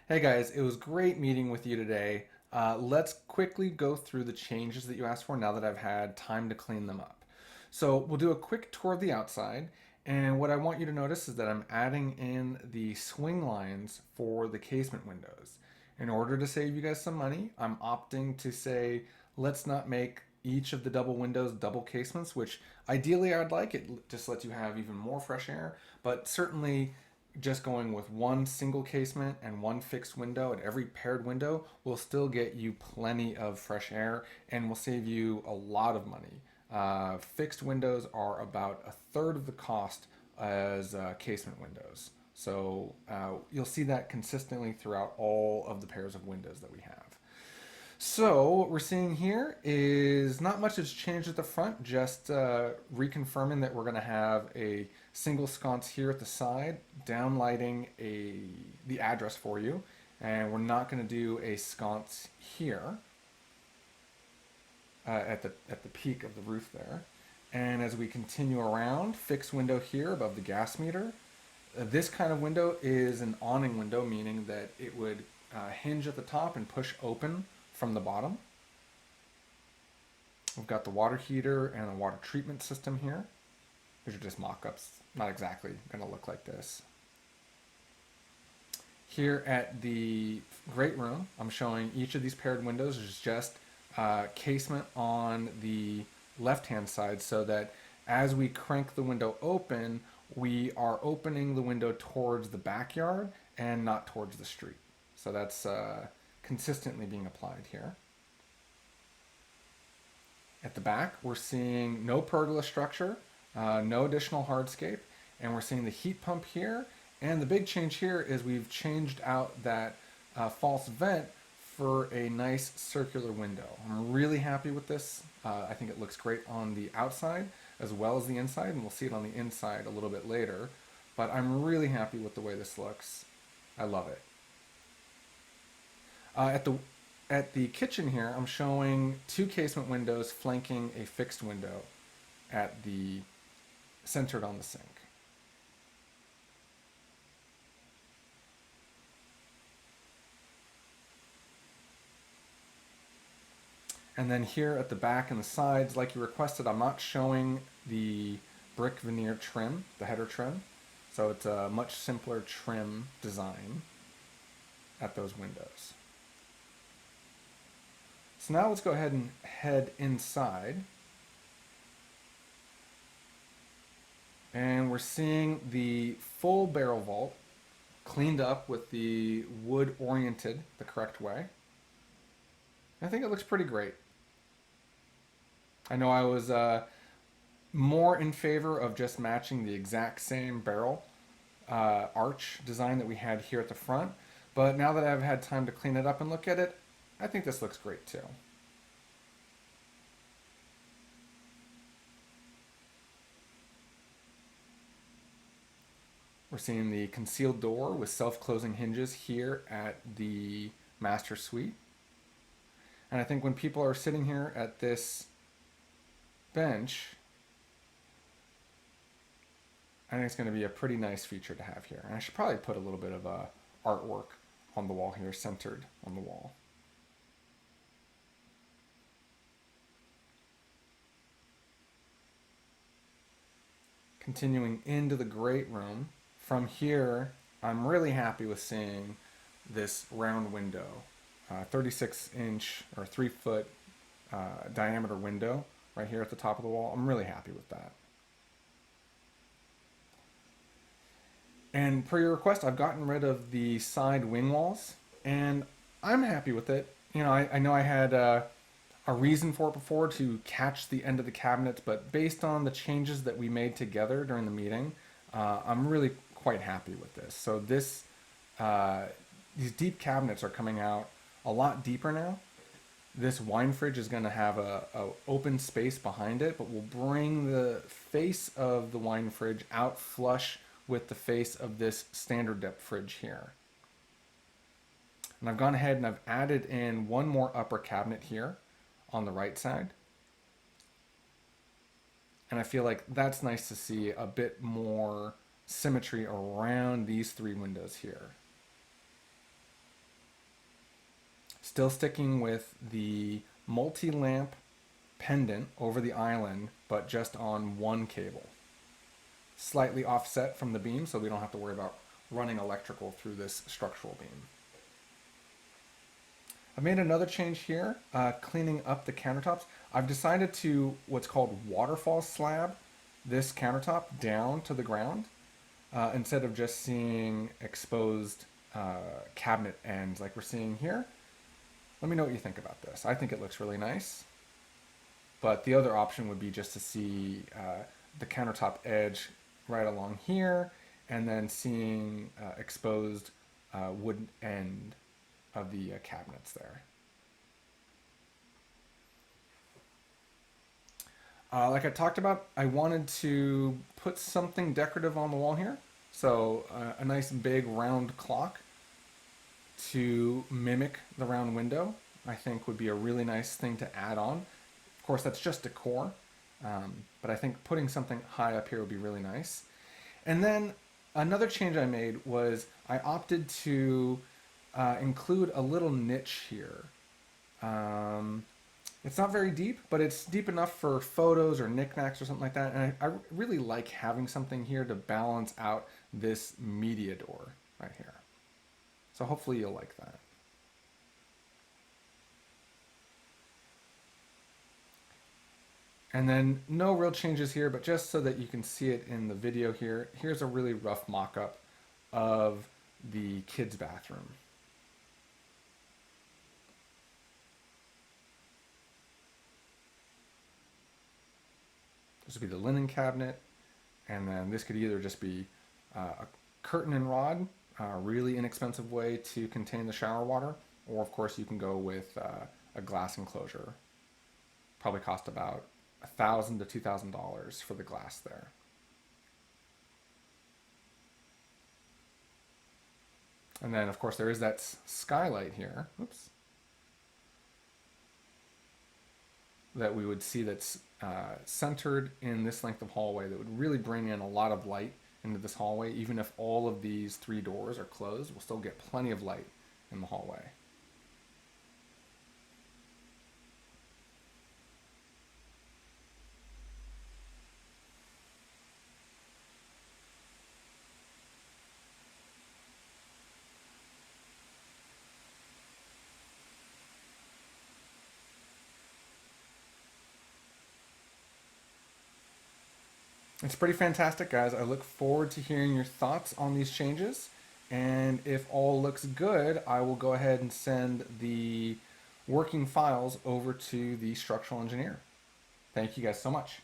Hey guys, it was great meeting with you today. Let's quickly go through the changes that you asked for now that I've had time to clean them up. So we'll do a quick tour of the outside, and what I want you to notice is that I'm adding in the swing lines for the casement windows. In order to save you guys some money, I'm opting to say let's not make each of the double windows double casements, which ideally I'd like. It just lets you have even more fresh air, but certainly just going with one single casement and one fixed window at every paired window will still get you plenty of fresh air and will save you a lot of money. Fixed windows are about a third of the cost as casement windows. So you'll see that consistently throughout all of the pairs of windows that we have. So what we're seeing here is not much has changed at the front, just reconfirming that we're going to have a single sconce here at the side, downlighting the address for you, and we're not going to do a sconce here at the peak of the roof there. And as we continue around, fixed window here above the gas meter. This kind of window is an awning window, meaning that it would hinge at the top and push open from the bottom. We've got the water heater and a water treatment system here. These are just mock-ups, not exactly going to look like this. Here at the great room, I'm showing each of these paired windows is just casement on the left-hand side so that as we crank the window open, we are opening the window towards the backyard and not towards the street. So that's consistently being applied here. At the back, we're seeing no pergola structure, no additional hardscape, and we're seeing the heat pump here. And the big change here is we've changed out that false vent for a nice circular window. I'm really happy with this. I think it looks great on the outside as well as the inside, and we'll see it on the inside a little bit later. But I'm really happy with the way this looks. I love it. At the kitchen here, I'm showing two casement windows flanking a fixed window at the centered on the sink. And then here at the back and the sides, like you requested, I'm not showing the brick veneer trim, the header trim. So it's a much simpler trim design at those windows. So now let's go ahead and head inside. And we're seeing the full barrel vault cleaned up with the wood oriented the correct way. I think it looks pretty great. I know I was more in favor of just matching the exact same barrel arch design that we had here at the front, but now that I've had time to clean it up and look at it, I think this looks great too. We're seeing the concealed door with self-closing hinges here at the master suite. And I think when people are sitting here at this bench, I think it's going to be a pretty nice feature to have here. And I should probably put a little bit of artwork on the wall here, centered on the wall. Continuing into the great room, from here, I'm really happy with seeing this round window, 36-inch or 3-foot diameter window right here at the top of the wall. I'm really happy with that. And per your request, I've gotten rid of the side wing walls, and I'm happy with it. You know, I know I had a reason for it before to catch the end of the cabinets, but based on the changes that we made together during the meeting, I'm really quite happy with this. So these deep cabinets are coming out a lot deeper now. This wine fridge is going to have a open space behind it, but we'll bring the face of the wine fridge out flush with the face of this standard depth fridge here. And I've gone ahead and I've added in one more upper cabinet here on the right side. And I feel like that's nice to see a bit more symmetry around these three windows here. Still sticking with the multi-lamp pendant over the island, but just on one cable. Slightly offset from the beam so we don't have to worry about running electrical through this structural beam. I've made another change here, cleaning up the countertops. I've decided to what's called waterfall slab this countertop down to the ground instead of just seeing exposed cabinet ends like we're seeing here. Let me know what you think about this. I think it looks really nice, but the other option would be just to see the countertop edge right along here and then seeing exposed wooden end of the cabinets there. Like I talked about, I wanted to put something decorative on the wall here. So a nice big round clock to mimic the round window, I think would be a really nice thing to add on. Of course, that's just decor, but I think putting something high up here would be really nice. And then another change I made was I opted to include a little niche here. It's not very deep, but it's deep enough for photos or knickknacks or something like that. And I really like having something here to balance out this media door right here. So hopefully you'll like that. And then no real changes here, but just so that you can see it in the video here, here's a really rough mock-up of the kids' bathroom. This would be the linen cabinet, and then this could either just be a curtain and rod, a really inexpensive way to contain the shower water, or of course you can go with a glass enclosure. Probably cost about $1,000 to $2,000 for the glass there. And then of course there is that skylight here. Oops. That we would see that's centered in this length of hallway that would really bring in a lot of light into this hallway. Even if all of these 3 doors are closed, we'll still get plenty of light in the hallway. It's pretty fantastic, guys. I look forward to hearing your thoughts on these changes. And if all looks good, I will go ahead and send the working files over to the structural engineer. Thank you guys so much.